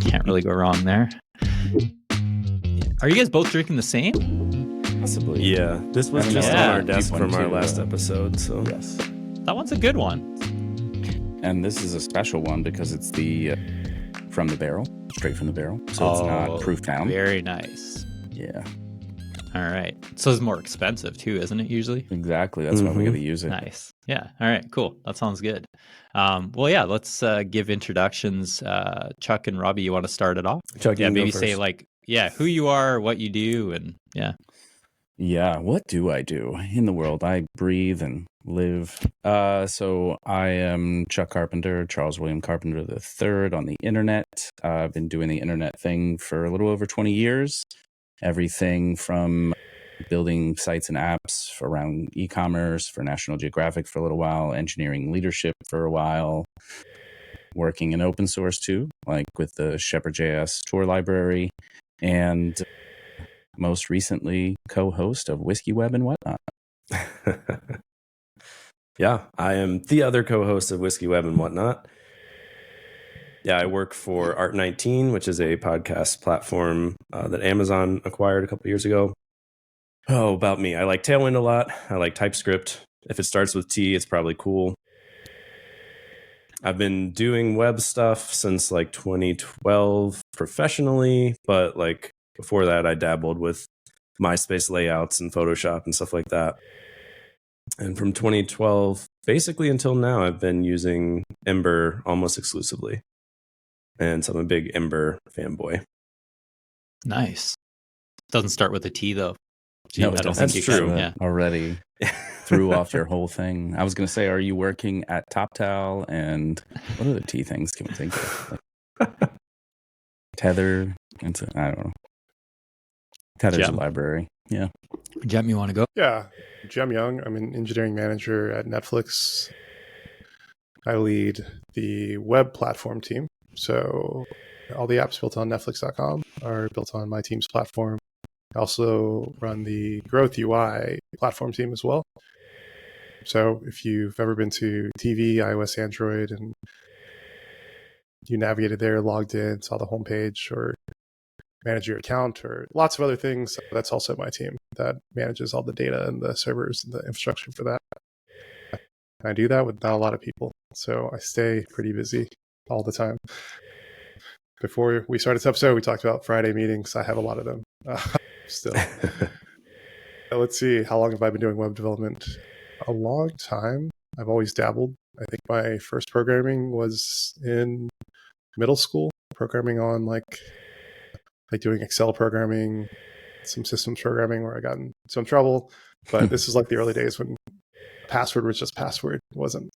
Can't really go wrong there. Are you guys both drinking the same? Possibly. Yeah, this was just on our desk from our last episode. So yes, that one's a good one. And this is a special one because it's the from the barrel, straight from the barrel. So it's not proof down. Very nice. Yeah. All right. So it's more expensive too, isn't it, usually? Exactly. That's why we got to use it. Nice. Yeah. All right. Cool. That sounds good. Well, yeah, let's give introductions. Chuck and Robbie, you want to start it off? Chuck, yeah, maybe say who you are, what you do, and yeah. Yeah, what do I do in the world? I breathe and live. So I am Chuck Carpenter, Charles William Carpenter III on the internet. I've been doing the internet thing for a little over 20 years. Everything from building sites and apps around e-commerce for National Geographic for a little while, engineering leadership for a while, working in open source too, like with the Shepherd.js tour library, and most recently co-host of Whiskey Web and Whatnot. Yeah, I am the other co-host of Whiskey Web and Whatnot. Yeah, I work for Art19, which is a podcast platform that Amazon acquired a couple years ago. Oh, about me. I like Tailwind a lot. I like TypeScript. If it starts with T, it's probably cool. I've been doing web stuff since like 2012 professionally, but like before that, I dabbled with MySpace layouts and Photoshop and stuff like that. And from 2012, basically until now, I've been using Ember almost exclusively. And so I'm a big Ember fanboy. Nice. Doesn't start with a T, though. No, I don't that's think true. Can, yeah. Already threw off your whole thing. I was going to say, are you working at TopTal? And what other T things can we think of? Like Tether? I don't know. Tether's a library. Yeah. Jem, you want to go? Yeah. Jem Young. I'm an engineering manager at Netflix. I lead the web platform team. So all the apps built on Netflix.com are built on my team's platform. I also run the Growth UI platform team as well. So if you've ever been to TV, iOS, Android, and you navigated there, logged in, saw the homepage, or manage your account, or lots of other things, that's also my team that manages all the data and the servers and the infrastructure for that. I do that with not a lot of people, so I stay pretty busy all the time. Before we started this episode, we talked about Friday meetings. I have a lot of them still. Let's see, how long have I been doing web development? A long time. I've always dabbled. I think my first programming was in middle school, programming on like doing Excel programming, some systems programming where I got in some trouble. But this is like the early days when password was just password. It wasn't,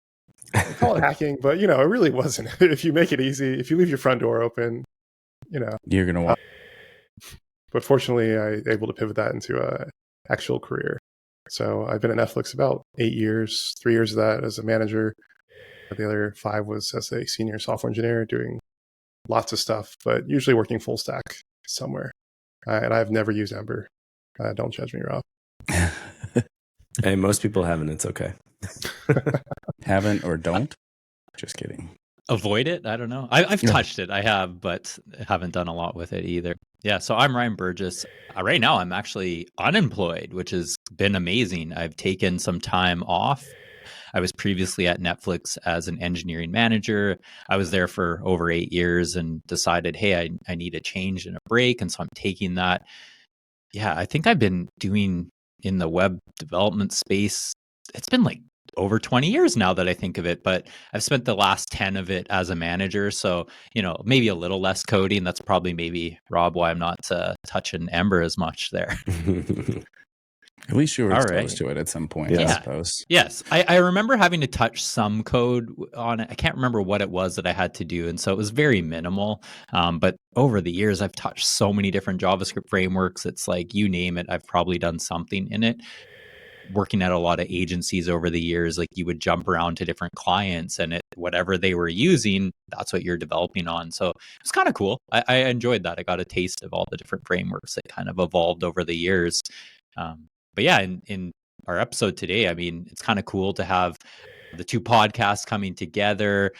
I call it hacking, but it really wasn't. If you make it easy, if you leave your front door open, you're going to want. But fortunately, I was able to pivot that into a actual career. So I've been at Netflix about 8 years, 3 years of that as a manager. The other 5 was as a senior software engineer doing lots of stuff, but usually working full stack somewhere. And I've never used Ember. Don't judge me, Rob. Hey, most people haven't. It's okay. Haven't or don't? Just kidding. Avoid it? I don't know. I've touched it. I have, but haven't done a lot with it either. Yeah, so I'm Ryan Burgess. Right now, I'm actually unemployed, which has been amazing. I've taken some time off. I was previously at Netflix as an engineering manager. I was there for over 8 years and decided, hey, I need a change and a break. And so I'm taking that. Yeah, I think I've been doing in the web development space. It's been like over 20 years now that I think of it, but I've spent the last 10 of it as a manager. So, maybe a little less coding. That's probably maybe, Rob, why I'm not touching Ember as much there. At least you were exposed to it at some point, I suppose. Yes. I remember having to touch some code on it. I can't remember what it was that I had to do. And so it was very minimal. But over the years, I've touched so many different JavaScript frameworks. It's like, you name it, I've probably done something in it. Working at a lot of agencies over the years, like you would jump around to different clients and whatever they were using, that's what you're developing on. So it's kind of cool. I enjoyed that. I got a taste of all the different frameworks that kind of evolved over the years. But yeah, in our episode today, I mean, it's kind of cool to have the two podcasts coming together.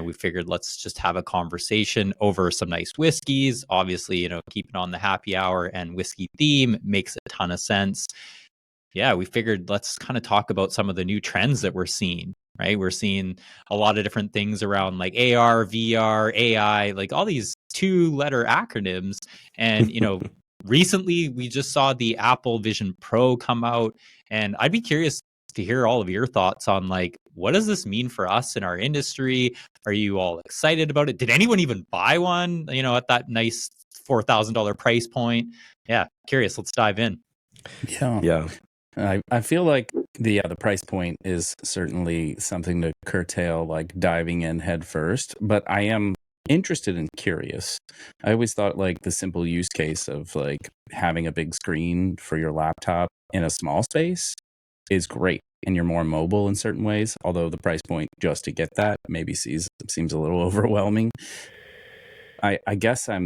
we figured let's just have a conversation over some nice whiskeys. Obviously, keeping on the happy hour and whiskey theme makes a ton of sense. Yeah, we figured let's kind of talk about some of the new trends that we're seeing, right? We're seeing a lot of different things around like AR, VR, AI, like all these 2-letter acronyms. And, recently we just saw the Apple Vision Pro come out, and I'd be curious to hear all of your thoughts on like, what does this mean for us in our industry? Are you all excited about it? Did anyone even buy one, at that nice $4,000 price point? Yeah, curious. Let's dive in. Yeah. I feel like the price point is certainly something to curtail, like diving in head first, but I am interested and curious. I always thought like the simple use case of like having a big screen for your laptop in a small space is great, and you're more mobile in certain ways, although the price point just to get that maybe seems a little overwhelming. I guess I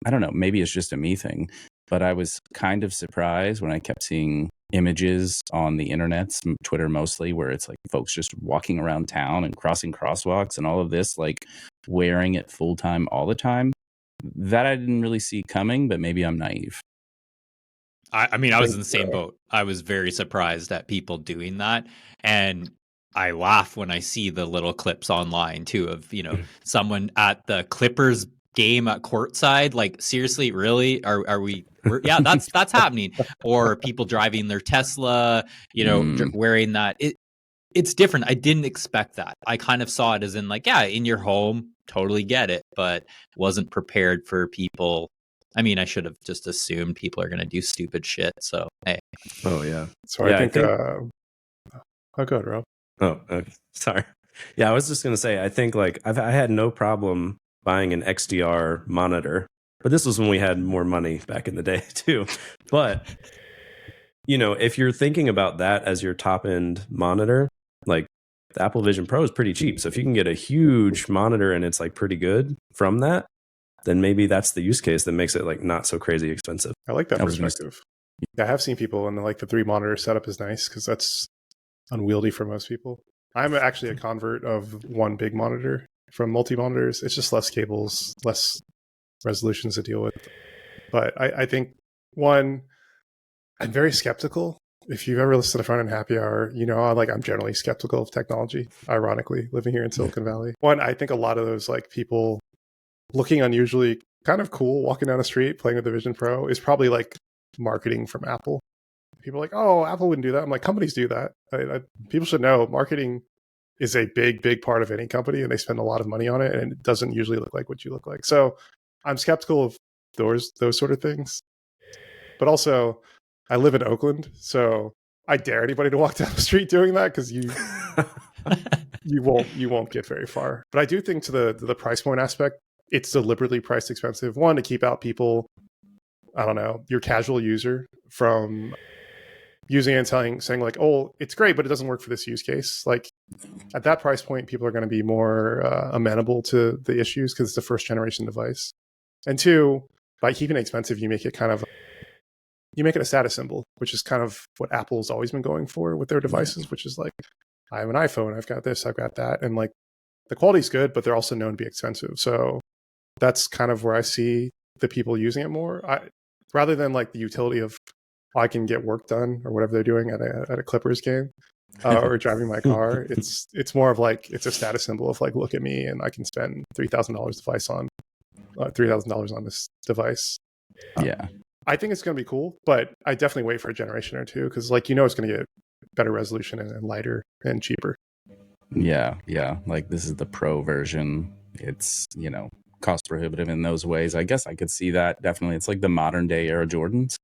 don't know, maybe it's just a me thing, but I was kind of surprised when I kept seeing images on the internet, Twitter mostly, where it's like folks just walking around town and crossing crosswalks and all of this, like wearing it full time all the time. That I didn't really see coming, but maybe I'm naive. I mean, I was in the same boat. I was very surprised at people doing that. And I laugh when I see the little clips online too of, someone at the Clippers game at courtside. Like, seriously, really? Are we? Yeah, that's happening. Or people driving their Tesla, wearing that. It's different. I didn't expect that. I kind of saw it as in like, yeah, in your home, totally get it, but wasn't prepared for people. I mean, I should have just assumed people are going to do stupid shit. So, hey. Oh, yeah. So yeah, I think oh, go ahead, Rob. Oh, okay. Sorry. Yeah, I was just going to say, I think like I had no problem buying an XDR monitor, but this was when we had more money back in the day too. But, if you're thinking about that as your top end monitor, like the Apple Vision Pro is pretty cheap. So if you can get a huge monitor and it's like pretty good from that, then maybe that's the use case that makes it like not so crazy expensive. I like that perspective. Yeah, I have seen people and like the 3-monitor setup is nice because that's unwieldy for most people. I'm actually a convert of one big monitor from multi-monitors. It's just less cables, less resolutions to deal with. But I think, one, I'm very skeptical. If you've ever listened to Front End Happy Hour, I'm generally skeptical of technology, ironically, living here in Silicon Valley. One, I think a lot of those like people looking unusually kind of cool walking down the street playing with the Vision Pro is probably like marketing from Apple. People are like, oh, Apple wouldn't do that. I'm like, companies do that. People should know marketing is a big part of any company, and they spend a lot of money on it, and it doesn't usually look like what you look like. So I'm skeptical of those sort of things. But also, I live in Oakland, so I dare anybody to walk down the street doing that because you won't get very far. But I do think to the price point aspect, it's deliberately priced expensive. One, to keep out people, I don't know, your casual user from using it and saying like, oh, it's great, but it doesn't work for this use case. Like at that price point, people are going to be more amenable to the issues because it's a first generation device. And two, by keeping it expensive, you make it a status symbol, which is kind of what Apple's always been going for with their devices, which is like, I have an iPhone, I've got this, I've got that. And like the quality's good, but they're also known to be expensive. So that's kind of where I see the people using it more. Rather than like the utility of, I can get work done or whatever they're doing at a Clippers game or driving my car. It's more of like, it's a status symbol of like, look at me and I can spend $3,000 on this device. Yeah. I think it's going to be cool, but I definitely wait for a generation or two because like, it's going to get better resolution and lighter and cheaper. Yeah. Like this is the Pro version. It's, cost prohibitive in those ways. I guess I could see that. Definitely. It's like the modern day Air Jordans.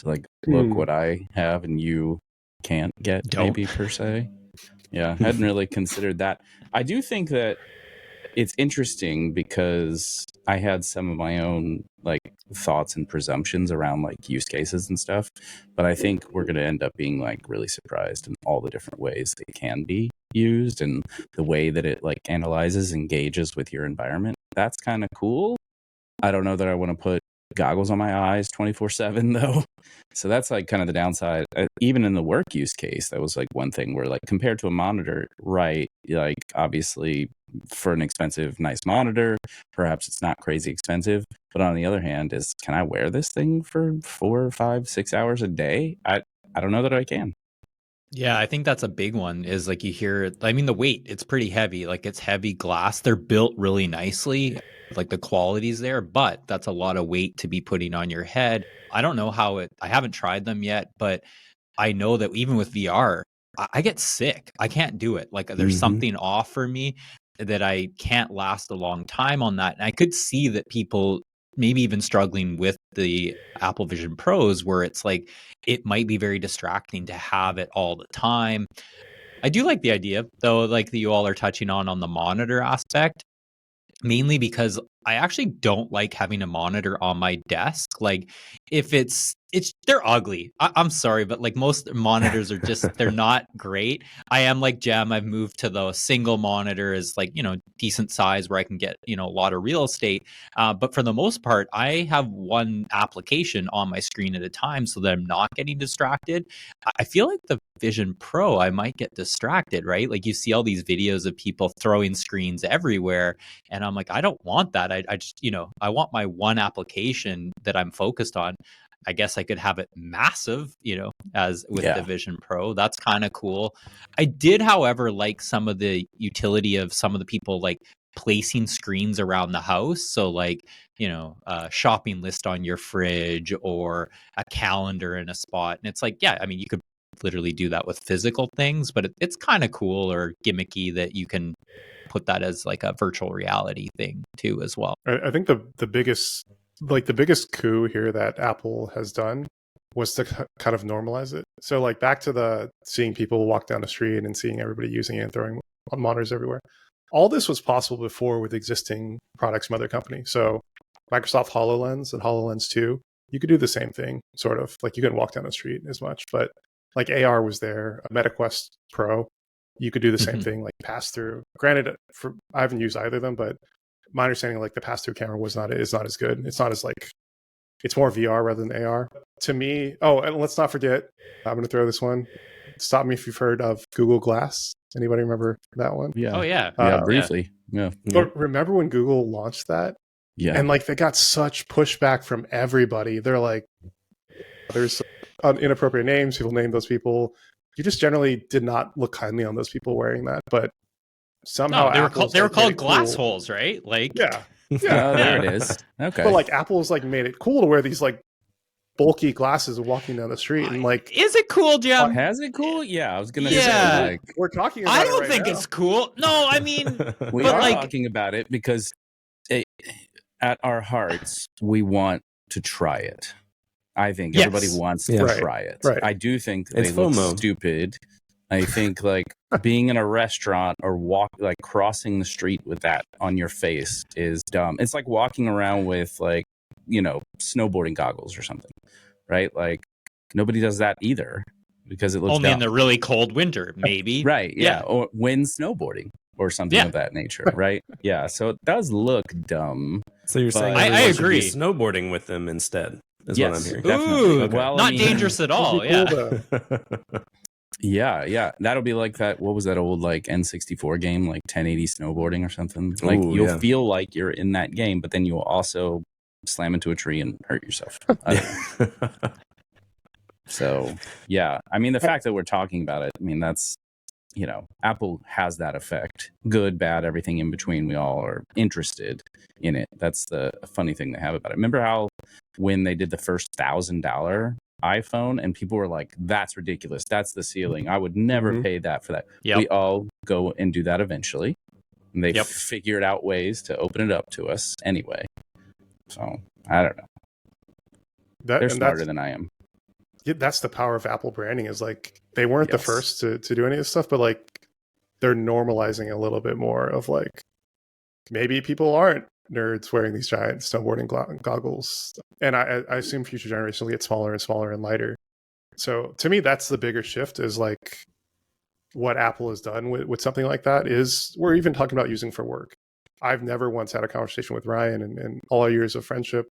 Like, look what I have and you can't get, maybe per se. Yeah, I hadn't really considered that. I do think that it's interesting because I had some of my own like thoughts and presumptions around like use cases and stuff, but I think we're going to end up being like really surprised in all the different ways they can be used and the way that it like analyzes, engages with your environment. That's kind of cool. I don't know that I want to put goggles on my eyes 24/7 though. So that's like kind of the downside. Even in the work use case, that was like one thing where like compared to a monitor, right? Like obviously for an expensive, nice monitor. Perhaps it's not crazy expensive. But on the other hand, can I wear this thing for 4, 5, 6 hours a day? I don't know that I can. Yeah, I think that's a big one is like you hear, I mean, the weight, it's pretty heavy. Like it's heavy glass. They're built really nicely. Like the quality's there, but that's a lot of weight to be putting on your head. I don't know I haven't tried them yet, but I know that even with VR, I get sick. I can't do it. Like there's something off for me that I can't last a long time on that. And I could see that people maybe even struggling with the Apple Vision Pros where it's like it might be very distracting to have it all the time. I do like the idea though, like that you all are touching on the monitor aspect, mainly because I actually don't like having a monitor on my desk. Like if they're ugly. I'm sorry, but like most monitors are just, they're not great. I am like Jem. I've moved to the single monitor is like, decent size where I can get, a lot of real estate. But for the most part, I have one application on my screen at a time so that I'm not getting distracted. I feel like the Vision Pro, I might get distracted, right? Like you see all these videos of people throwing screens everywhere. And I'm like, I don't want that. I just, I want my one application that I'm focused on. I guess I could have it massive, as with the Vision Pro. That's kind of cool. I did, however, like some of the utility of some of the people like placing screens around the house. So like, a shopping list on your fridge or a calendar in a spot. And it's like, yeah, I mean, you could literally do that with physical things, but it's kind of cool or gimmicky that you can put that as like a virtual reality thing too as well. I think the biggest coup here that Apple has done was to kind of normalize it. So like back to the seeing people walk down the street and seeing everybody using it and throwing monitors everywhere. All this was possible before with existing products from other companies. So Microsoft HoloLens and HoloLens 2, you could do the same thing, sort of. Like you couldn't walk down the street as much, but like AR was there. MetaQuest Pro, you could do the same thing, like pass through. Granted, I haven't used either of them, but my understanding, like the pass-through camera is not as good. It's not as like, it's more VR rather than AR. To me, and let's not forget, I'm going to throw this one. Stop me if you've heard of Google Glass. Anybody remember that one? Yeah. Oh yeah. Briefly. Yeah. But remember when Google launched that? Yeah. And like they got such pushback from everybody. They're like, there's inappropriate names. People name those people. You just generally did not look kindly on those people wearing that, but somehow they were called glass holes, right? Like yeah. There it is. Okay. But like Apple's like made it cool to wear these like bulky glasses walking down the street, and like, is it cool, Jem? Has it cool? Yeah, I was gonna say like we're talking about I don't right think now. it's cool. No, I mean we but are like, talking about it because at our hearts we want to try it. I think everybody wants to try it. Right. I do think It's they look FOMO. stupid. I think like being in a restaurant or crossing the street with that on your face is dumb. It's like walking around with like, snowboarding goggles or something, right? Like nobody does that either because it looks only dumb. in the really cold winter, maybe. Right. Yeah. Or when snowboarding or something of that nature. Right. Yeah. So it does look dumb. So you're saying I everyone should agree. be snowboarding with them instead is what I'm hearing. Definitely. Ooh, Well, not dangerous at all. Yeah. Yeah. That'll be like that. What was that old like N64 game, like 1080 snowboarding or something? Like Ooh, you'll feel like you're in that game, but then you'll also slam into a tree and hurt yourself. So yeah, I mean the fact that we're talking about it, I mean that's, Apple has that effect, good, bad, everything in between. We all are interested in it. That's the funny thing they have about it. Remember how when they did the first $1,000 iPhone and people were like, that's ridiculous, that's the ceiling, I would never pay that for that. We all go and do that eventually, and they figured out ways to open it up to us anyway. So I don't know, they're smarter than I am. That's the power of Apple branding, is like they weren't the first to do any of this stuff, but like they're normalizing a little bit more of like, maybe people aren't nerds wearing these giant snowboarding goggles, and I assume future generations will get smaller and smaller and lighter. So to me, that's the bigger shift, is like what Apple has done with something like that is we're even talking about using for work. I've never once had a conversation with Ryan in all our years of friendship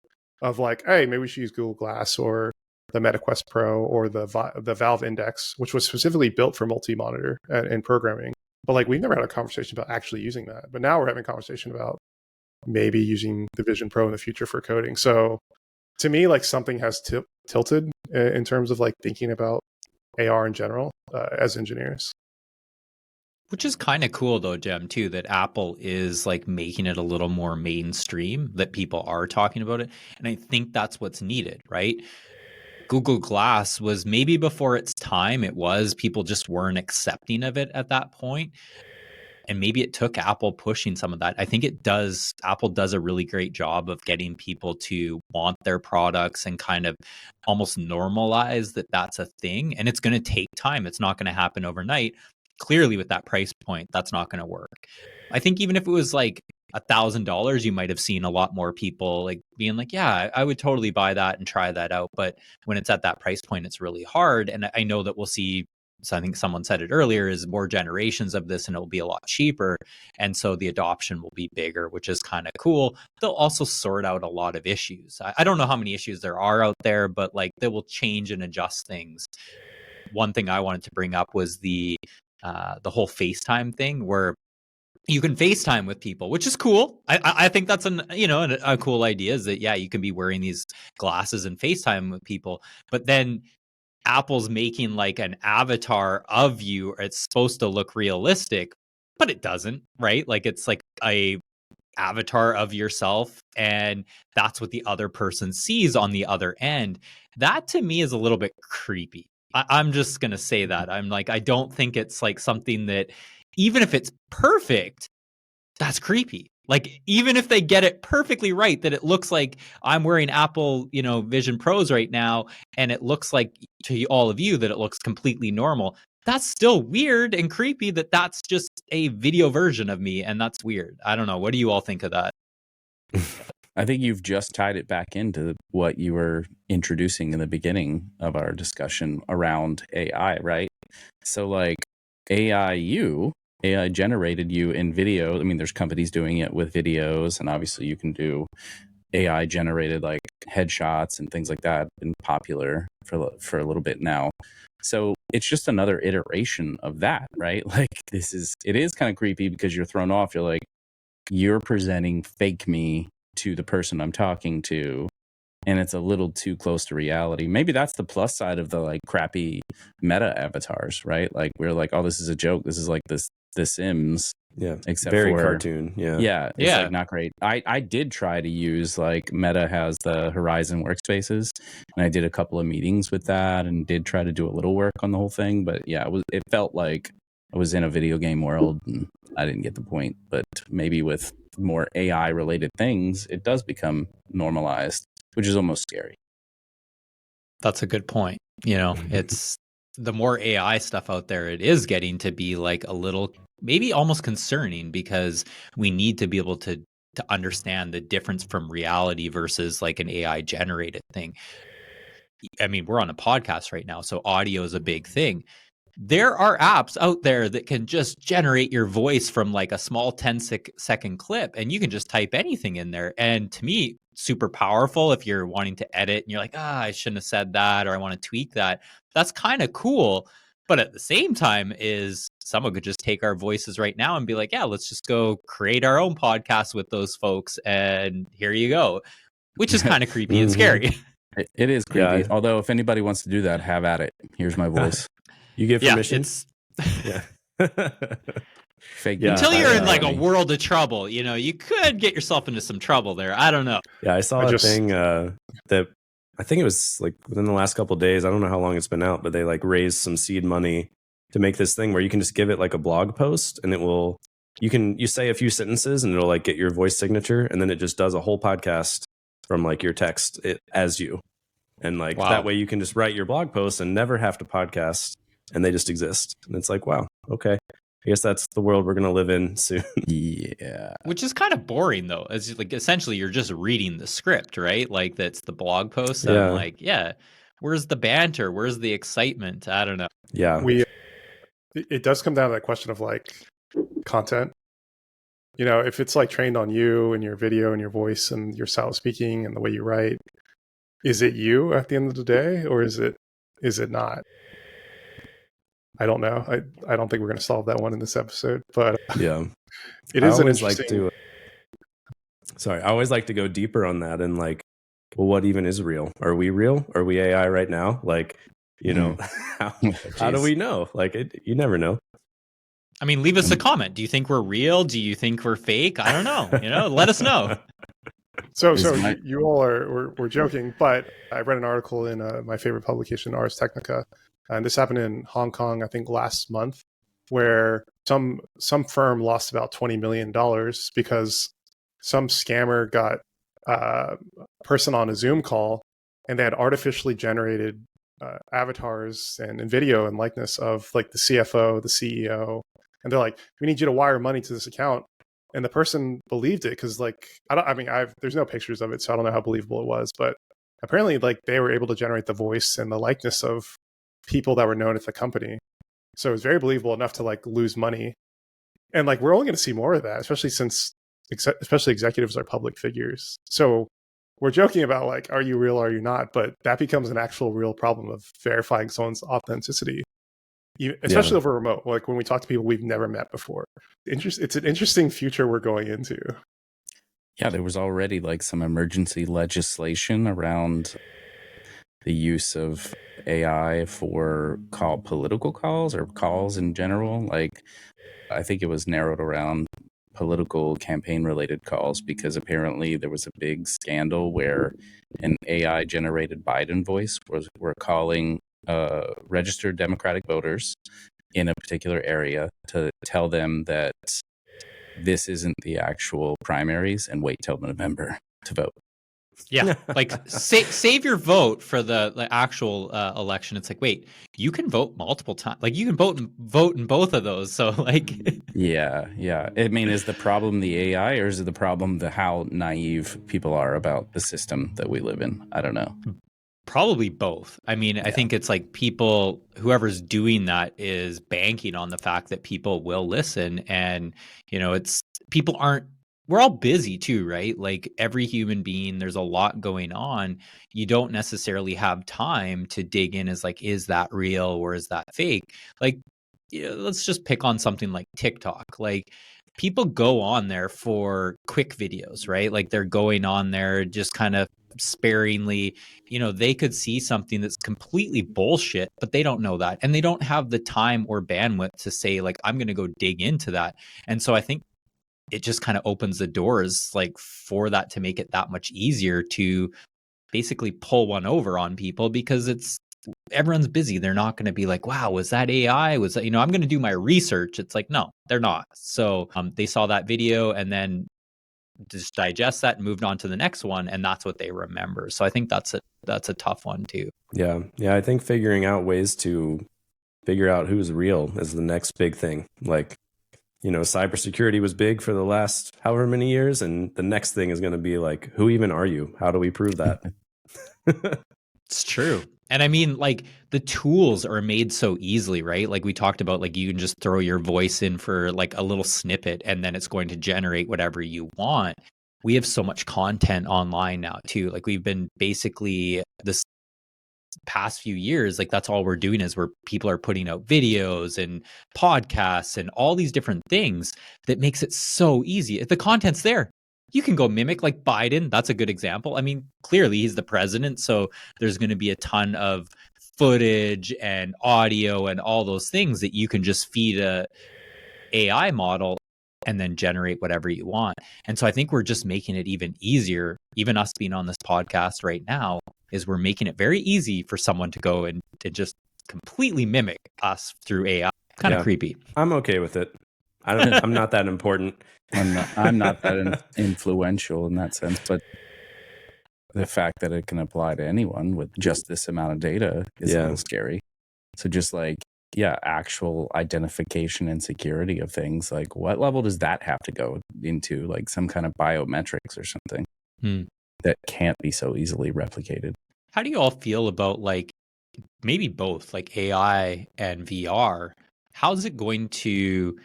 of like, hey, maybe we should use Google Glass or the MetaQuest Pro or the Valve Index, which was specifically built for multi-monitor and programming. But like we've never had a conversation about actually using that. But now we're having a conversation about maybe using the Vision Pro in the future for coding. So to me, like something has tilted in terms of like thinking about AR in general as engineers. Which is kind of cool though, Jem, too, that Apple is like making it a little more mainstream, that people are talking about it. And I think that's what's needed, right? Google Glass was maybe before its time. It was, people just weren't accepting of it at that point. And maybe it took Apple pushing some of that. I think it does. Apple does a really great job of getting people to want their products and kind of almost normalize that that's a thing. And it's going to take time. It's not going to happen overnight. Clearly, with that price point, that's not going to work. I think even if it was like $1,000, you might have seen a lot more people like being like, yeah, I would totally buy that and try that out. But when it's at that price point, it's really hard. And I know that we'll see, so I think someone said it earlier, is more generations of this and it will be a lot cheaper. And so the adoption will be bigger, which is kind of cool. They'll also sort out a lot of issues. I don't know how many issues there are out there, but like they will change and adjust things. One thing I wanted to bring up was the whole FaceTime thing, where you can FaceTime with people, which is cool. I think that's a cool idea, is that, yeah, you can be wearing these glasses and FaceTime with people, but then Apple's making like an avatar of you. It's supposed to look realistic, but it doesn't, right? Like it's like a avatar of yourself, and that's what the other person sees on the other end. That to me is a little bit creepy. I'm just going to say that. I'm like, I don't think it's like something that, even if it's perfect, that's creepy. Like, even if they get it perfectly right, that it looks like I'm wearing Apple, Vision Pros right now, and it looks like to all of you that it looks completely normal. That's still weird and creepy that that's just a video version of me, and that's weird. I don't know. What do you all think of that? I think you've just tied it back into what you were introducing in the beginning of our discussion around AI, right? So like AI generated you in video. I mean, there's companies doing it with videos, and obviously you can do AI generated like headshots and things like that. Been popular for a little bit now. So it's just another iteration of that, right? Like it is kind of creepy because you're thrown off. You're like, you're presenting fake me to the person I'm talking to, and it's a little too close to reality. Maybe that's the plus side of the like crappy meta avatars, right? Like we're like, oh, this is a joke. This is like The Sims. Yeah. Except very for cartoon. Yeah. Yeah. It's like not great. I did try to use, like, Meta has the Horizon workspaces, and I did a couple of meetings with that and did try to do a little work on the whole thing. But yeah, it felt like I was in a video game world and I didn't get the point. But maybe with more AI related things, it does become normalized, which is almost scary. That's a good point. It's the more AI stuff out there, it is getting to be like a little, maybe almost concerning, because we need to be able to understand the difference from reality versus like an AI generated thing. I mean, we're on a podcast right now, so audio is a big thing. There are apps out there that can just generate your voice from like a small 10-second clip, and you can just type anything in there. And to me, super powerful if you're wanting to edit and you're like, I shouldn't have said that, or I want to tweak that. That's kind of cool. But at the same time, is someone could just take our voices right now and be like, yeah, let's just go create our own podcast with those folks, and here you go, which is kind of creepy and scary. It is creepy. Although if anybody wants to do that, have at it. Here's my voice. You give permission? Yeah. Fake. Yeah, until you're in like a world of trouble, you could get yourself into some trouble there. I don't know. Yeah, I saw a thing that I think it was like within the last couple of days. I don't know how long it's been out, but they like raised some seed money to make this thing where you can just give it like a blog post, and you say a few sentences and it'll like get your voice signature, and then it just does a whole podcast from like your text as you. And like that way you can just write your blog post and never have to podcast, and they just exist. And it's like, wow, okay. I guess that's the world we're going to live in soon. Yeah. Which is kind of boring, though. It's like essentially you're just reading the script, right? Like that's the blog post. Yeah. I'm like, where's the banter? Where's the excitement? I don't know. Yeah. It does come down to that question of like content. If it's like trained on you and your video and your voice and your style of speaking and the way you write, is it you at the end of the day, or is it not? I don't know. I don't think we're going to solve that one in this episode, but Yeah. it I is an always interesting. I always like to go deeper on that and like, well, what even is real? Are we real? Are we AI right now? Like, you know, how do we know? Like, you never know. I mean, leave us a comment. Do you think we're real? Do you think we're fake? I don't know. Let us know. So you all we're joking, but I read an article in my favorite publication, Ars Technica, and this happened in Hong Kong, I think last month, where some firm lost about $20 million because some scammer got a person on a Zoom call, and they had artificially generated avatars and video and likeness of like the CFO, the CEO, and they're like, "We need you to wire money to this account." And the person believed it because, like, there's no pictures of it, so I don't know how believable it was. But apparently, like, they were able to generate the voice and the likeness of people that were known at the company. So it was very believable enough to like lose money. And like, we're only going to see more of that, especially since, especially executives are public figures. So we're joking about like, are you real? Are you not? But that becomes an actual real problem of verifying someone's authenticity, especially over remote. Like when we talk to people we've never met before. It's an interesting future we're going into. Yeah, there was already like some emergency legislation around the use of AI for political calls or calls in general. Like, I think it was narrowed around political campaign related calls because apparently there was a big scandal where an AI generated Biden voice were calling registered Democratic voters in a particular area to tell them that this isn't the actual primaries and wait till November to vote. Yeah, like save your vote for the actual election. It's like, wait, you can vote multiple times. Like you can vote in both of those. So like, yeah. I mean, is the problem the AI or is it the problem how naive people are about the system that we live in? I don't know. Probably both. I mean, I think it's like whoever's doing that is banking on the fact that people will listen, and we're all busy too, right? Like every human being, there's a lot going on. You don't necessarily have time to dig in as like, is that real or is that fake? Like, let's just pick on something like TikTok. Like people go on there for quick videos, right? Like they're going on there just kind of sparingly. They could see something that's completely bullshit, but they don't know that. And they don't have the time or bandwidth to say like, I'm going to go dig into that. And so I think it just kind of opens the doors like for that to make it that much easier to basically pull one over on people because everyone's busy. They're not going to be like, wow, was that AI? Was that, I'm going to do my research. It's like, no, they're not. So they saw that video and then just digest that and moved on to the next one. And that's what they remember. So I think that's a tough one too. Yeah. I think figuring out ways to figure out who's real is the next big thing. Like, cybersecurity was big for the last however many years. And the next thing is going to be like, who even are you? How do we prove that? It's true. And I mean, like the tools are made so easily, right? Like we talked about, like you can just throw your voice in for like a little snippet and then it's going to generate whatever you want. We have so much content online now too. Like we've been basically this past few years, like that's all we're doing is people are putting out videos and podcasts and all these different things that makes it so easy. If the content's there, you can go mimic like Biden. That's a good example. I mean, clearly he's the president, so there's going to be a ton of footage and audio and all those things that you can just feed a AI model and then generate whatever you want. And so I think we're just making it even easier. Even us being on this podcast right now is we're making it very easy for someone to go and to just completely mimic us through AI. Kind of creepy. I'm okay with it. I'm not that important. I'm not that influential in that sense, but the fact that it can apply to anyone with just this amount of data is a little scary. So just like, actual identification and security of things, like what level does that have to go into? Like some kind of biometrics or something that can't be so easily replicated. How do you all feel about like maybe both like AI and VR? How's it going to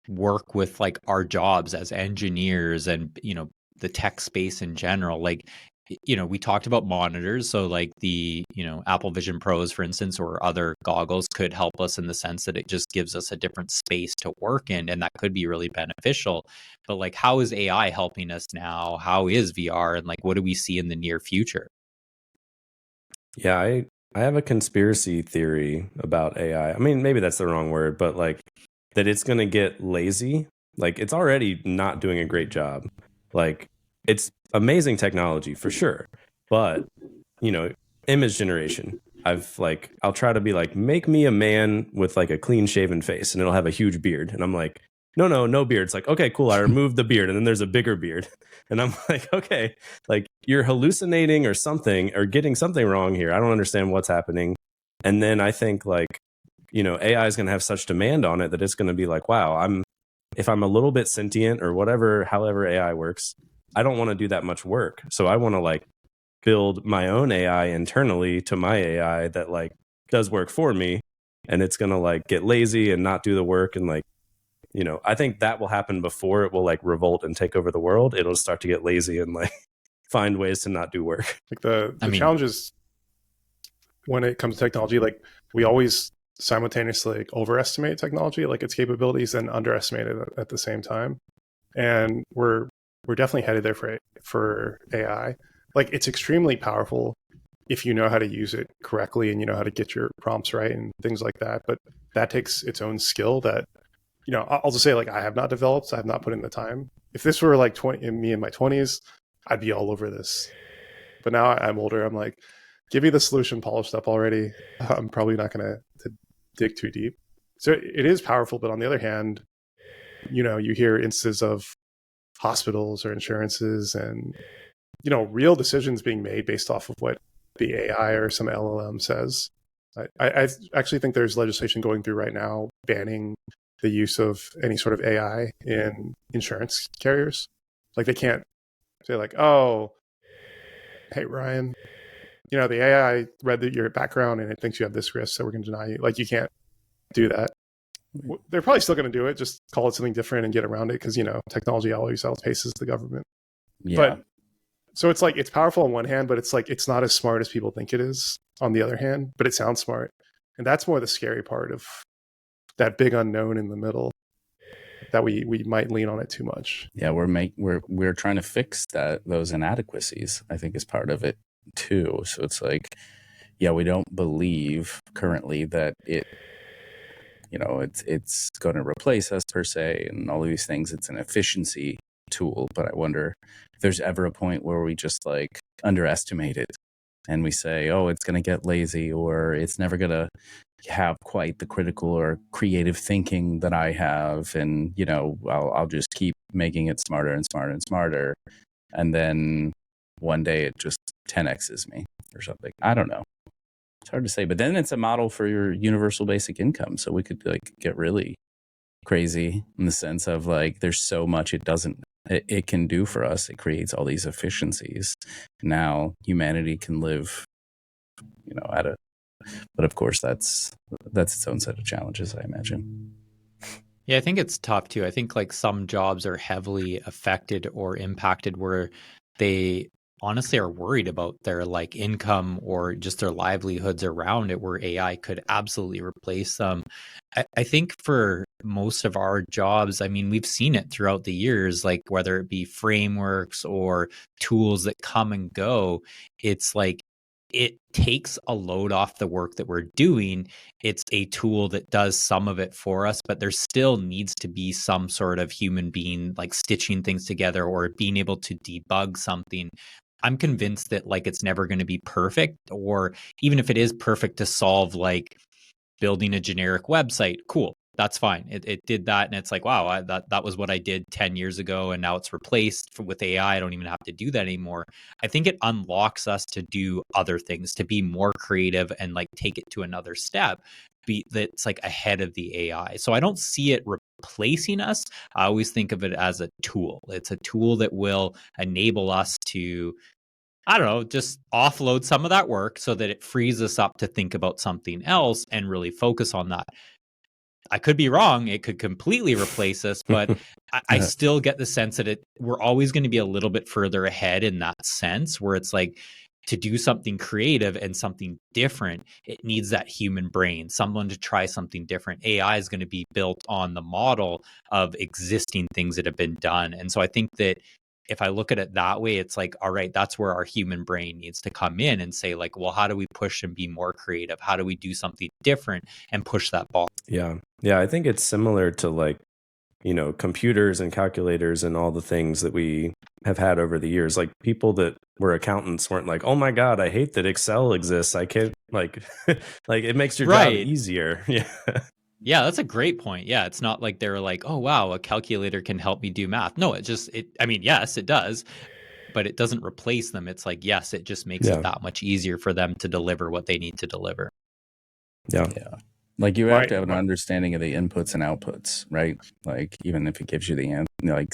work with like our jobs as engineers and the tech space in general? Like we talked about monitors. So like the, Apple Vision Pros, for instance, or other goggles could help us in the sense that it just gives us a different space to work in. And that could be really beneficial. But like, how is AI helping us now? How is VR? And like, what do we see in the near future? Yeah, I have a conspiracy theory about AI. I mean, maybe that's the wrong word, but like that it's going to get lazy. Like it's already not doing a great job. Like it's amazing technology for sure. But, image generation. I'll try to be like, make me a man with like a clean shaven face and it'll have a huge beard. And I'm like, no beard. It's like, okay, cool. I removed the beard and then there's a bigger beard. And I'm like, okay, like you're hallucinating or something or getting something wrong here. I don't understand what's happening. And then I think like, AI is going to have such demand on it that it's going to be like, wow, if I'm a little bit sentient or whatever, however AI works, I don't want to do that much work. So I want to like build my own AI internally to my AI that like does work for me. And it's going to like get lazy and not do the work. And like, I think that will happen before it will like revolt and take over the world. It'll start to get lazy and like find ways to not do work. Like the challenge is when it comes to technology, like we always simultaneously like overestimate technology, like its capabilities, and underestimate it at the same time. And we're definitely headed there for AI. Like it's extremely powerful if you know how to use it correctly and you know how to get your prompts right and things like that. But that takes its own skill that, I'll just say like I have not developed. I have not put in the time. If this were like me in my 20s, I'd be all over this. But now I'm older. I'm like, give me the solution polished up already. I'm probably not going to dig too deep. So it is powerful. But on the other hand, you hear instances of hospitals or insurances and, real decisions being made based off of what the AI or some LLM says. I actually think there's legislation going through right now banning the use of any sort of AI in insurance carriers. Like they can't say like, oh, hey, Ryan, the AI read your background and it thinks you have this risk, so we're going to deny you. Like you can't do that. They're probably still going to do it, just call it something different and get around it because, technology always outpaces the government. Yeah. But so it's like, it's powerful on one hand, but it's like, it's not as smart as people think it is on the other hand, but it sounds smart. And that's more the scary part of that big unknown in the middle, that we might lean on it too much. Yeah, we're trying to fix those inadequacies, I think, is part of it too. So it's like, yeah, we don't believe currently that it's going to replace us per se and all of these things. It's an efficiency tool, but I wonder if there's ever a point where we just like underestimate it and we say, oh, it's going to get lazy or it's never going to have quite the critical or creative thinking that I have. And, I'll just keep making it smarter and smarter and smarter. And then one day it just 10x's me or something. I don't know. It's hard to say, but then it's a model for your universal basic income. So we could like get really crazy in the sense of like, there's so much it can do for us. It creates all these efficiencies. Now humanity can live, but of course that's its own set of challenges, I imagine. Yeah, I think it's tough too. I think like some jobs are heavily affected or impacted where they honestly are worried about their like income or just their livelihoods around it, where AI could absolutely replace them. I think for most of our jobs, I mean, we've seen it throughout the years, like whether it be frameworks or tools that come and go, it's like it takes a load off the work that we're doing. It's a tool that does some of it for us, but there still needs to be some sort of human being like stitching things together or being able to debug something. I'm convinced that like it's never going to be perfect, or even if it is perfect to solve like building a generic website, cool. That's fine. It did that. And it's like, wow, that was what I did 10 years ago. And now it's replaced with AI. I don't even have to do that anymore. I think it unlocks us to do other things, to be more creative and like take it to another step that's like ahead of the AI. So I don't see it replacing us. I always think of it as a tool. It's a tool that will enable us to, I don't know, just offload some of that work so that it frees us up to think about something else and really focus on that. I could be wrong. It could completely replace us, but I still get the sense that we're always going to be a little bit further ahead in that sense, where it's like, to do something creative and something different, it needs that human brain, someone to try something different. AI is going to be built on the model of existing things that have been done. And so I think that if I look at it that way, it's like, all right, that's where our human brain needs to come in and say, like, well, how do we push and be more creative? How do we do something different and push that ball? Yeah. I think it's similar to like, computers and calculators and all the things that we have had over the years. Like people that were accountants weren't like, oh my God, I hate that Excel exists. I can't like it makes your job easier. Yeah. Yeah, that's a great point. Yeah, it's not like they were like, oh, wow, a calculator can help me do math. No, yes, it does, but it doesn't replace them. It's like, yes, it just makes it that much easier for them to deliver what they need to deliver. Yeah. Like you have to have an understanding of the inputs and outputs, right? Like even if it gives you like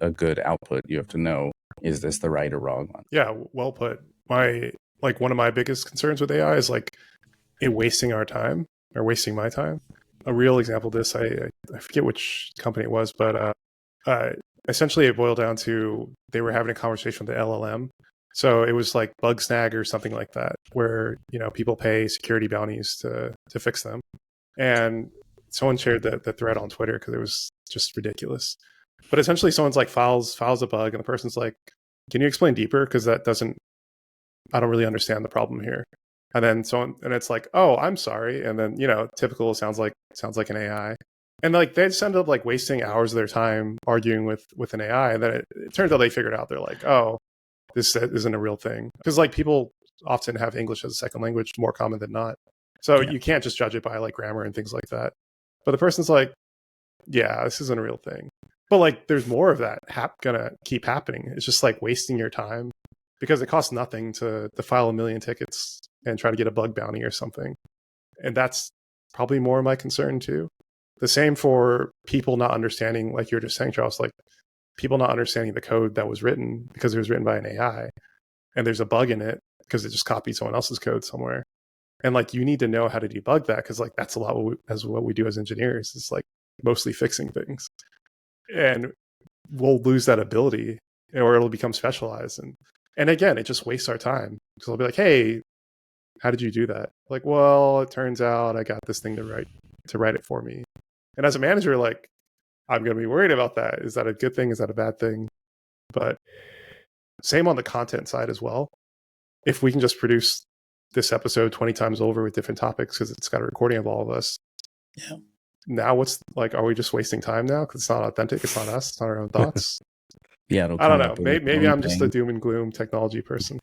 a good output, you have to know, is this the right or wrong one? Yeah, well put. One of my biggest concerns with AI is like it wasting our time or wasting my time. A real example of this, I forget which company it was, but essentially it boiled down to they were having a conversation with the LLM. So it was like Bugsnag or something like that, where people pay security bounties to fix them. And someone shared the thread on Twitter because it was just ridiculous. But essentially, someone's like files a bug, and the person's like, "Can you explain deeper? Because I don't really understand the problem here." And then it's like, "Oh, I'm sorry." And then typical sounds like an AI. And like they just ended up like wasting hours of their time arguing with an AI. And then it turns out they figured out, they're like, "Oh, this isn't a real thing," because like people often have English as a second language more common than not, so you can't just judge it by like grammar and things like that. But the person's like, yeah, this isn't a real thing. But like there's more of that gonna keep happening. It's just like wasting your time because it costs nothing to file 1 million tickets and try to get a bug bounty or something. And that's probably more of my concern too. The same for people not understanding, like you're just saying, Charles, like people not understanding the code that was written because it was written by an AI and there's a bug in it because it just copied someone else's code somewhere. And like, you need to know how to debug that. Cause like, that's a lot what we do as engineers. It's like mostly fixing things, and we'll lose that ability or it'll become specialized. And again, it just wastes our time. So I'll be like, hey, how did you do that? Like, well, it turns out I got this thing to write it for me. And as a manager, like, I'm going to be worried about that. Is that a good thing? Is that a bad thing? But same on the content side as well. If we can just produce this episode 20 times over with different topics because it's got a recording of all of us. Yeah. Now what's like, are we just wasting time now? Because it's not authentic. It's not us. It's not our own thoughts. Yeah. I don't know. Maybe I'm just a doom and gloom technology person.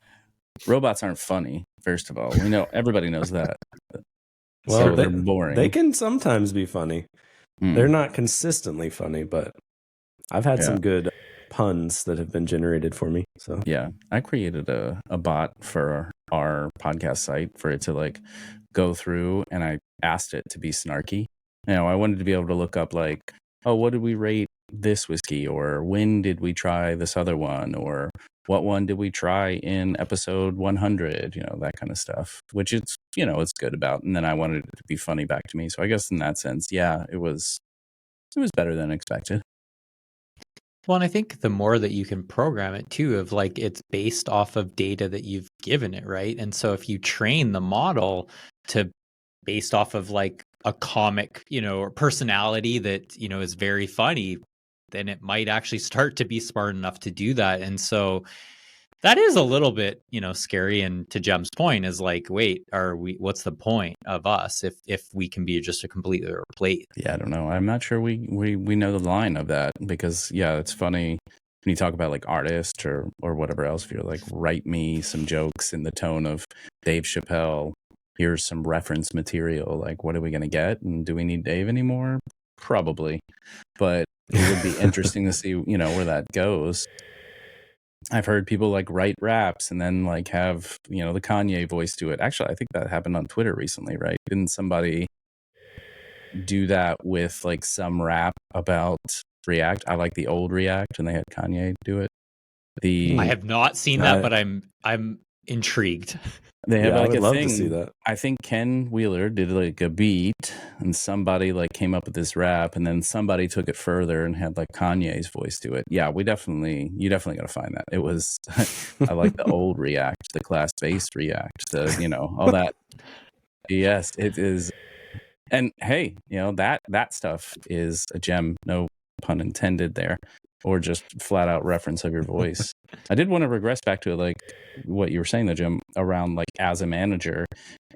Robots aren't funny, first of all. We know, everybody knows that. Well, so they're boring. They can sometimes be funny. They're not consistently funny, but I've had some good puns that have been generated for me. So yeah, I created a bot for our podcast site for it to like go through, and I asked it to be snarky. I wanted to be able to look up like, oh, what did we rate this whiskey, or when did we try this other one, or what one did we try in episode 100, that kind of stuff, which it's good about. And then I wanted it to be funny back to me. So I guess in that sense, yeah, it was better than expected. Well, and I think the more that you can program it too, of like it's based off of data that you've given it, right? And so if you train the model to based off of like a comic, or personality that, is very funny, then it might actually start to be smart enough to do that. And so that is a little bit, scary. And to Jem's point is like, wait, what's the point of us if we can be just a completely replaced? Yeah, I don't know. I'm not sure we know the line of that, because it's funny when you talk about like artists or whatever else. If you're like, write me some jokes in the tone of Dave Chappelle, here's some reference material, like what are we going to get? And do we need Dave anymore? Probably. But it would be interesting to see, where that goes. I've heard people like write raps and then like have, the Kanye voice do it. Actually, I think that happened on Twitter recently, right? Didn't somebody do that with like some rap about React? I like the old React, and they had Kanye do it. I have not seen that, but I'm intrigued. They have Yeah, I like would a love thing. to see that. I think Ken Wheeler did like a beat, and somebody like came up with this rap, and then somebody took it further and had like Kanye's voice to it. Yeah, you definitely got to find that. It was, I like the old React, the class-based React, all that. Yes, it is. And hey, that stuff is a gem. No pun intended there, or just flat out reference of your voice. I did want to regress back to like what you were saying, though, Jim, around like as a manager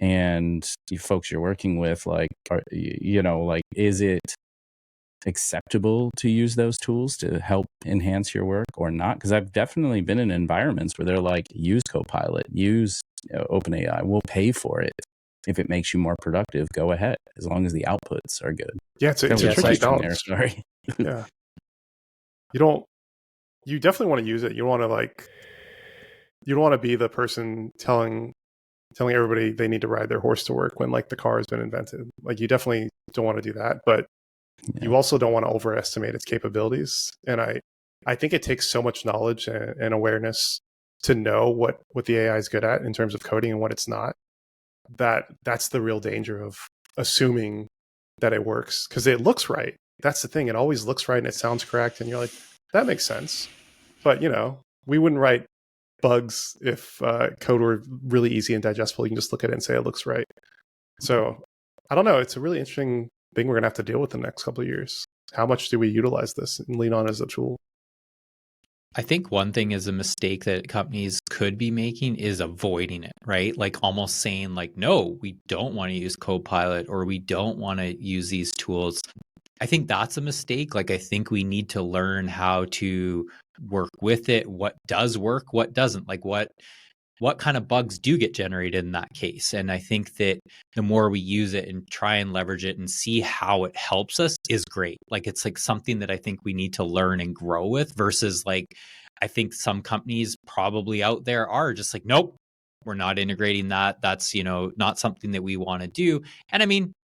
and you folks you're working with, like, like, is it acceptable to use those tools to help enhance your work or not? Because I've definitely been in environments where they're like, use Copilot, use OpenAI, we'll pay for it. If it makes you more productive, go ahead, as long as the outputs are good. Yeah, it's a tricky balance. Sorry. Yeah. You definitely want to use it. You don't want to be the person telling everybody they need to ride their horse to work when like the car has been invented. Like you definitely don't want to do that, but you also don't want to overestimate its capabilities. And I think it takes so much knowledge and awareness to know what the AI is good at in terms of coding and what it's not. That's the real danger of assuming that it works, because it looks right. That's the thing. It always looks right and it sounds correct. And you're like, that makes sense. But, we wouldn't write bugs if code were really easy and digestible. You can just look at it and say it looks right. So I don't know. It's a really interesting thing we're going to have to deal with in the next couple of years. How much do we utilize this and lean on as a tool? I think one thing is a mistake that companies could be making is avoiding it, right? Like almost saying like, no, we don't want to use Copilot or we don't want to use these tools. I think that's a mistake. Like, I think we need to learn how to work with it. What does work, what doesn't, like what kind of bugs do get generated in that case. And I think that the more we use it and try and leverage it and see how it helps us is great. Like, it's like something that I think we need to learn and grow with versus like, I think some companies probably out there are just like, nope, we're not integrating that. That's, not something that we want to do. And I mean,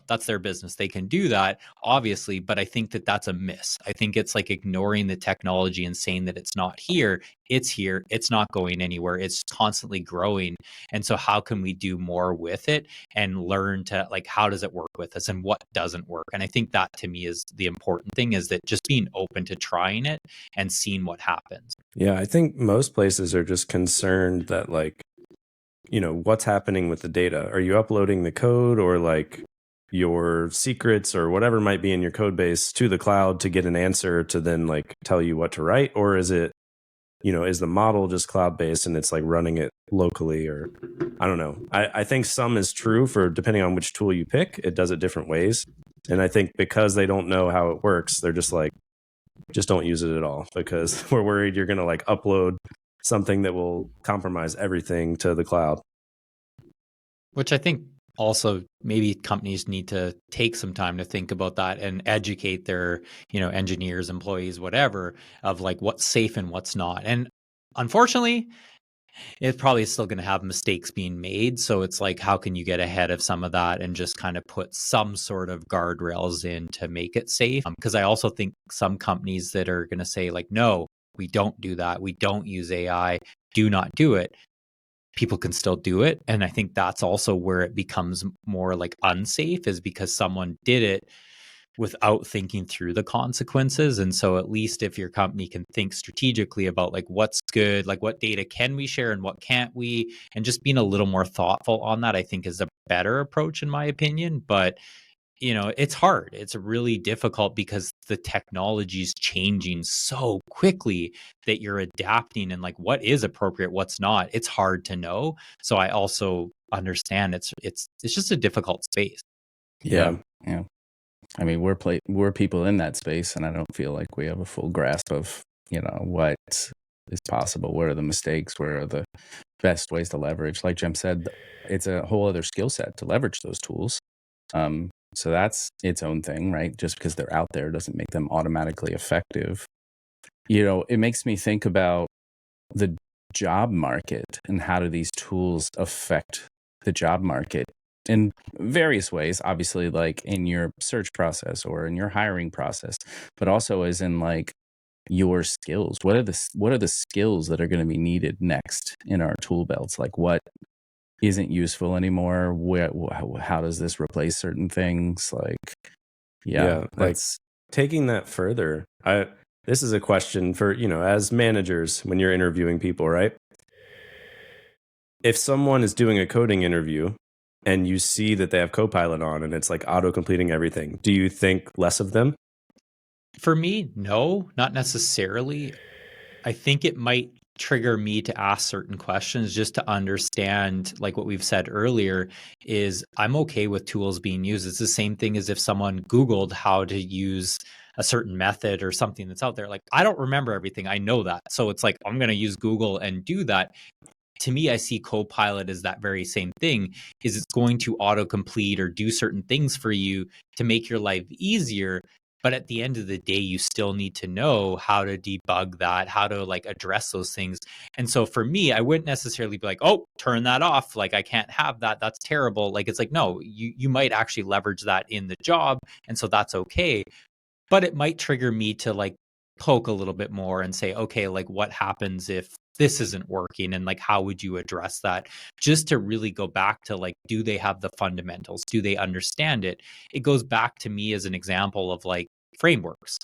that's their business. They can do that, obviously, but I think that that's a miss. I think it's like ignoring the technology and saying that it's not here. It's here. It's not going anywhere. It's constantly growing. And so how can we do more with it and learn to like, how does it work with us and what doesn't work? And I think that to me is the important thing, is that just being open to trying it and seeing what happens. Yeah, I think most places are just concerned that like, what's happening with the data? Are you uploading the code or like your secrets or whatever might be in your code base to the cloud to get an answer to then like tell you what to write? Or is it, is the model just cloud based and it's like running it locally? Or I don't know. I think some is true for depending on which tool you pick, it does it different ways. And I think because they don't know how it works, they're just like, just don't use it at all, because we're worried you're going to like upload something that will compromise everything to the cloud. Which I think also maybe companies need to take some time to think about that and educate their, engineers, employees, whatever, of like what's safe and what's not. And unfortunately, it probably is still going to have mistakes being made. So it's like, how can you get ahead of some of that and just kind of put some sort of guardrails in to make it safe? Because I also think some companies that are going to say like, no, we don't do that. We don't use AI. Do not do it. People can still do it. And I think that's also where it becomes more like unsafe, is because someone did it without thinking through the consequences. And so at least if your company can think strategically about like what's good, like what data can we share and what can't we, and just being a little more thoughtful on that, I think is a better approach in my opinion. But it's hard. It's really difficult because the technology is changing so quickly that you're adapting, and like what is appropriate, what's not, it's hard to know. So I also understand it's just a difficult space. Yeah. I mean, we're people in that space, and I don't feel like we have a full grasp of, what is possible. What are the mistakes? Where are the best ways to leverage? Like Jim said, it's a whole other skill set to leverage those tools. So that's its own thing, right? Just because they're out there doesn't make them automatically effective. It makes me think about the job market and how do these tools affect the job market in various ways, obviously, like in your search process or in your hiring process, but also as in like your skills. What are the skills that are going to be needed next in our tool belts? Like what isn't useful anymore? How does this replace certain things? Like, yeah, like taking that further. This is a question for, as managers when you're interviewing people, right? If someone is doing a coding interview and you see that they have Copilot on and it's like auto completing everything, do you think less of them? For me, no, not necessarily. I think it might trigger me to ask certain questions just to understand, like what we've said earlier, is I'm okay with tools being used. It's the same thing as if someone Googled how to use a certain method or something that's out there. Like, I don't remember everything. I know that. So it's like, I'm going to use Google and do that. To me, I see Copilot as that very same thing, is it's going to autocomplete or do certain things for you to make your life easier. But at the end of the day, you still need to know how to debug that, how to like address those things. And so for me, I wouldn't necessarily be like, oh, turn that off. Like, I can't have that. That's terrible. Like, it's like, no, you might actually leverage that in the job. And so that's okay. But it might trigger me to like poke a little bit more and say, okay, like what happens if this isn't working, and like how would you address that, just to really go back to like, do they have the fundamentals, do they understand it? It goes back to me as an example of like frameworks.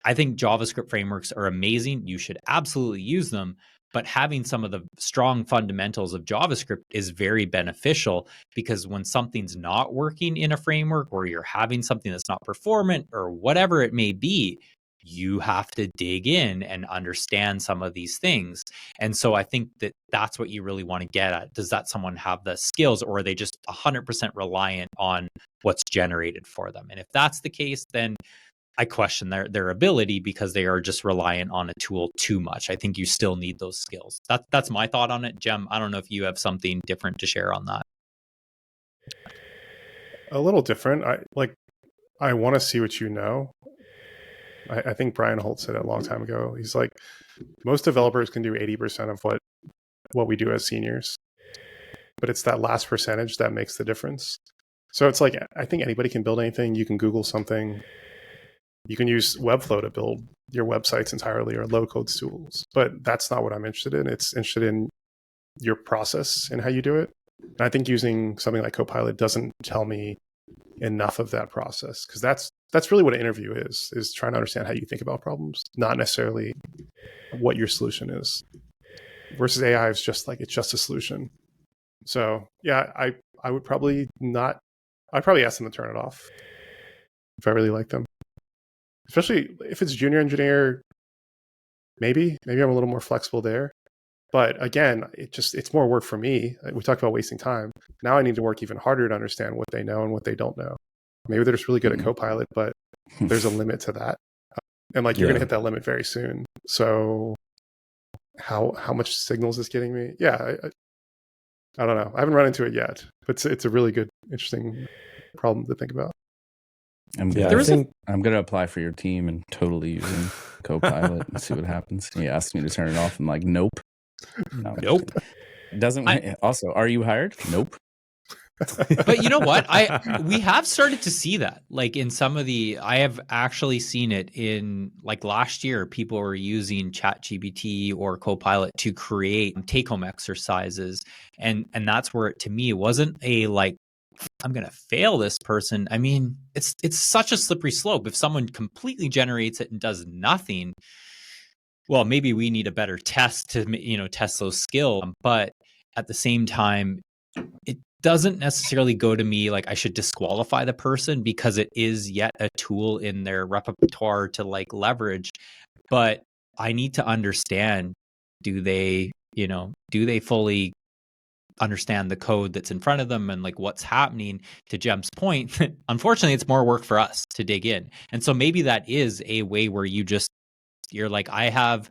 I think JavaScript frameworks are amazing, you should absolutely use them, but having some of the strong fundamentals of JavaScript is very beneficial, because when something's not working in a framework, or you're having something that's not performant or whatever it may be, you have to dig in and understand some of these things. And so I think that that's what you really want to get at. Does that someone have the skills, or are they just 100% reliant on what's generated for them? And if that's the case, then I question their ability, because they are just reliant on a tool too much. I think you still need those skills. That's my thought on it. Jem, I don't know if you have something different to share on that. A little different. I want to see what you know. I think Brian Holt said it a long time ago. He's like, most developers can do 80% of what we do as seniors, but it's that last percentage that makes the difference. So it's like, I think anybody can build anything. You can Google something. You can use Webflow to build your websites entirely, or low code tools, but that's not what I'm interested in. It's interested in your process and how you do it. And I think using something like Copilot doesn't tell me enough of that process, because that's really what an interview is trying to understand how you think about problems, not necessarily what your solution is. Versus AI is just like, it's just a solution. So yeah, I would probably not, I'd probably ask them to turn it off if I really like them. Especially if it's junior engineer, maybe I'm a little more flexible there. But again, it's more work for me. We talked about wasting time. Now I need to work even harder to understand what they know and what they don't know. Maybe they're just really good at Copilot, but there's a limit to that. And like, you're going to hit that limit very soon. So how much signals is getting me? Yeah, I don't know. I haven't run into it yet, but it's a really good, interesting problem to think about. I'm going to apply for your team and totally using Copilot and see what happens. He asked me to turn it off. I'm like, nope. No. Nope. Also, are you hired? Nope. But you know what? We have started to see that, like in some of I have actually seen it in like last year, people were using ChatGPT or Copilot to create take-home exercises. And that's where to me, it wasn't a like, I'm going to fail this person. I mean, it's such a slippery slope. If someone completely generates it and does nothing, well, maybe we need a better test to, test those skills. But at the same time, it doesn't necessarily go to me like I should disqualify the person, because it is yet a tool in their repertoire to like leverage. But I need to understand, do they fully understand the code that's in front of them and like what's happening? To Jem's point, unfortunately, it's more work for us to dig in. And so maybe that is a way where you're like, I have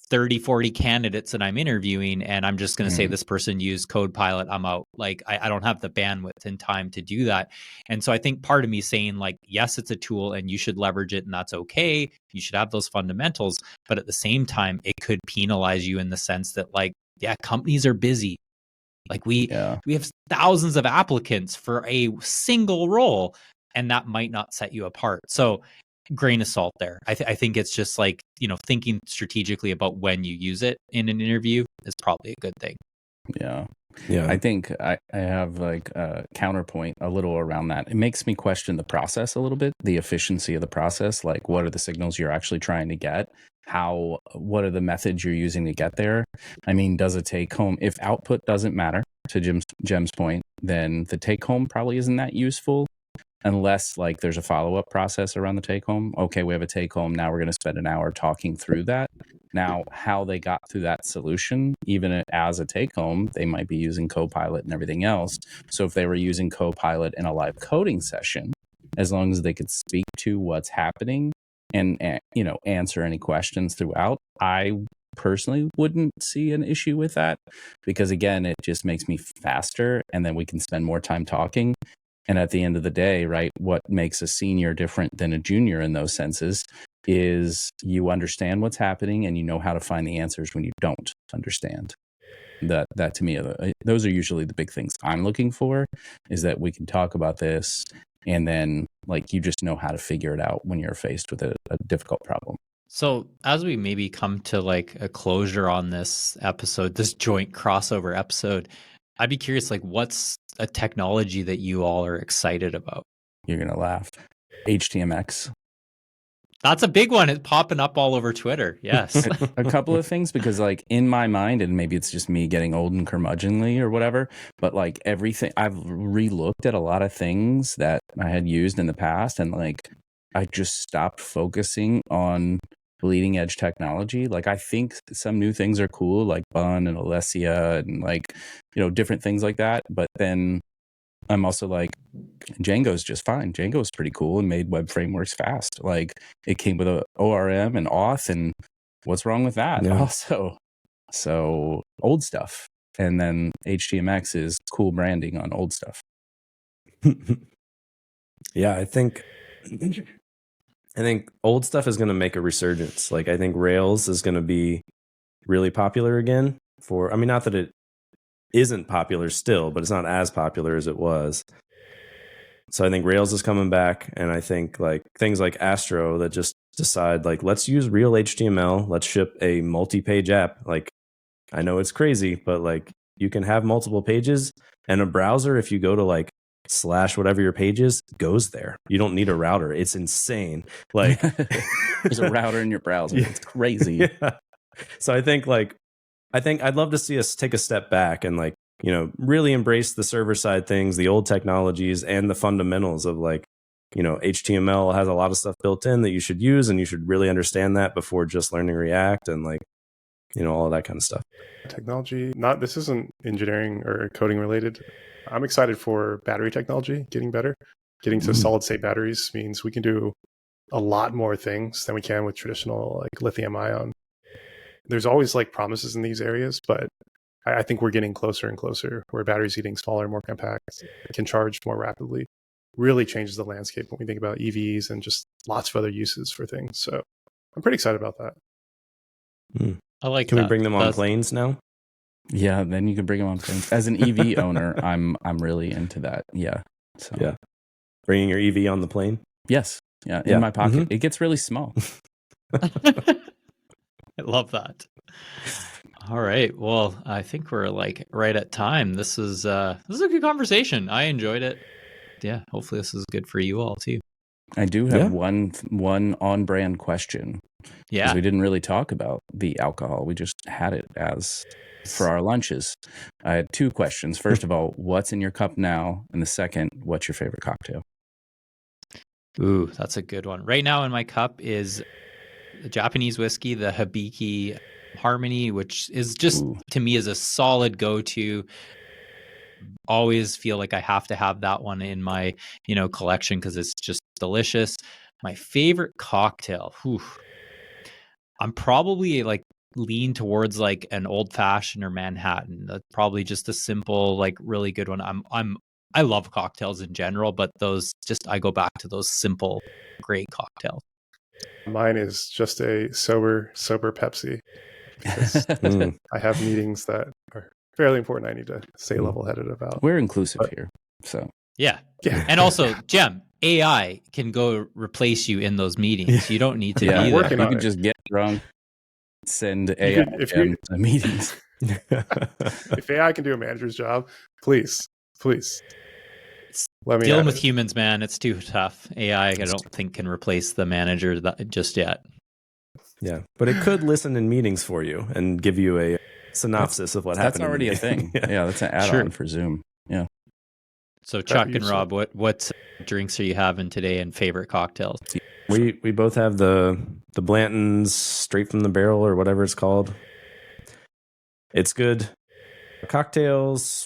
30, 40 candidates that I'm interviewing, and I'm just going to say this person used Copilot, I'm out. Like, I don't have the bandwidth and time to do that. And so I think part of me saying like, yes, it's a tool and you should leverage it, and that's okay. You should have those fundamentals. But at the same time, it could penalize you in the sense that like, yeah, companies are busy. Like we have thousands of applicants for a single role, and that might not set you apart. So grain of salt there. I think it's just like, thinking strategically about when you use it in an interview is probably a good thing. Yeah. Yeah. I think I have like a counterpoint a little around that. It makes me question the process a little bit, the efficiency of the process. Like, what are the signals you're actually trying to get? What are the methods you're using to get there? I mean, does a take home, if output doesn't matter, to Jem's point, then the take home probably isn't that useful. Unless like there's a follow-up process around the take home. Okay, we have a take home. Now we're going to spend an hour talking through that. Now, how they got through that solution, even as a take home, they might be using Copilot and everything else. So if they were using Copilot in a live coding session, as long as they could speak to what's happening and answer any questions throughout, I personally wouldn't see an issue with that, because again, it just makes me faster, and then we can spend more time talking. And at the end of the day, right, what makes a senior different than a junior in those senses is you understand what's happening and you know how to find the answers when you don't understand. That to me, those are usually the big things I'm looking for, is that we can talk about this and then like you just know how to figure it out when you're faced with a difficult problem. So as we maybe come to like a closure on this episode, this joint crossover episode, I'd be curious, like, what's a technology that you all are excited about? You're going to laugh. HTMX. That's a big one. It's popping up all over Twitter. Yes. A couple of things, because like in my mind, and maybe it's just me getting old and curmudgeonly or whatever, but like everything, I've re-looked at a lot of things that I had used in the past, and like I just stopped focusing on bleeding edge technology. Like I think some new things are cool, like Bun and Alessia and like, different things like that. But then I'm also like, Django's just fine. Django's pretty cool and made web frameworks fast. Like it came with a ORM and auth, and what's wrong with that? Yeah. Also, so old stuff. And then HTMX is cool branding on old stuff. Yeah, I think old stuff is going to make a resurgence. Like I think Rails is going to be really popular again not that it isn't popular still, but it's not as popular as it was. So I think Rails is coming back, and I think like things like Astro that just decide like, let's use real HTML, let's ship a multi-page app. Like I know it's crazy, but like you can have multiple pages, and a browser, if you go to like / whatever your page is, goes there. You don't need a router. It's insane. Like there's a router in your browser. Yeah. It's crazy. Yeah. So I think I'd love to see us take a step back and like, really embrace the server side things, the old technologies, and the fundamentals of like, HTML has a lot of stuff built in that you should use, and you should really understand that before just learning React and like, all of that kind of stuff. Technology, this isn't engineering or coding related. I'm excited for battery technology getting better. Getting to solid state batteries means we can do a lot more things than we can with traditional like lithium ion. There's always like promises in these areas, but I think we're getting closer and closer where batteries getting smaller, more compact, can charge more rapidly. Really changes the landscape when we think about EVs and just lots of other uses for things. So I'm pretty excited about that. I like Can that. we bring them on planes now? Yeah, then you can bring them on planes. As an EV owner, I'm really into that. Yeah. So yeah, bringing your EV on the plane. Yes. Yeah. In my pocket, it gets really small. I love that. All right. Well, I think we're like right at time. This is a good conversation. I enjoyed it. Yeah. Hopefully this is good for you all too. I do have one on brand question. Yeah. Because we didn't really talk about the alcohol. We just had it as for our lunches. I had two questions. First of all, what's in your cup now? And the second, what's your favorite cocktail? Ooh, that's a good one. Right now in my cup is the Japanese whiskey, the Hibiki Harmony, which is just to me is a solid go-to. Always feel like I have to have that one in my, collection because it's just delicious. My favorite cocktail, I'm probably like lean towards like an old fashioned or Manhattan. That's probably just a simple, like really good one. I love cocktails in general, but I go back to those simple, great cocktails. Mine is just a sober Pepsi. I have meetings that are fairly important. I need to stay level-headed about. We're inclusive here, so yeah. And also, Jem, AI can go replace you in those meetings. You don't need to Yeah, be I'm working there. you on could it. just get drunk, send AI if you to meetings. if AI can do a manager's job, please let me Dealing at with it. humans, man, it's too tough. AI, I don't think can replace the manager just yet. Yeah, but it could listen in meetings for you and give you a synopsis of what That's happened. already in a the meeting. thing. Yeah, that's an add-on Sure. for Zoom. Yeah. So Chuck and useful. Rob, what drinks are you having today and favorite cocktails? We both have the Blanton's straight from the barrel or whatever it's called. It's good. Cocktails,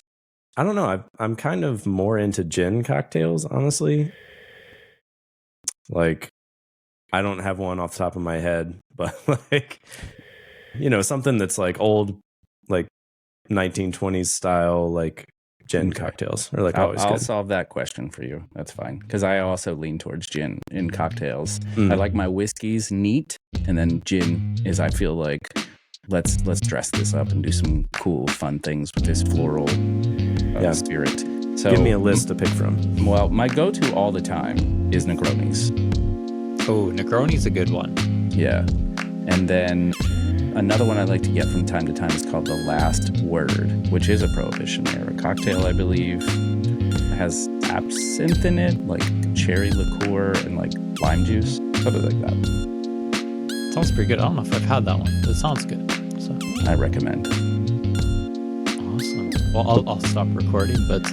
I don't know. I'm kind of more into gin cocktails, honestly. Like, I don't have one off the top of my head, but like, something that's like old, like 1920s style, like gin Okay. cocktails are like always I'll good. solve that question for you. That's fine. Because I also lean towards gin in cocktails. Mm. I like my whiskeys neat, and then gin is, I feel like, let's dress this up and do some cool, fun things with this floral spirit. So Give me a list to pick from. Well, my go-to all the time is Negronis. Oh, Negroni's a good one. Yeah. And then another one I like to get from time to time is called The Last Word, which is a Prohibition era cocktail, I believe. It has absinthe in it, like cherry liqueur and like lime juice, something like that. Sounds pretty good. I don't know if I've had that one, but it sounds good. So I recommend. awesome. Well, I'll stop recording, but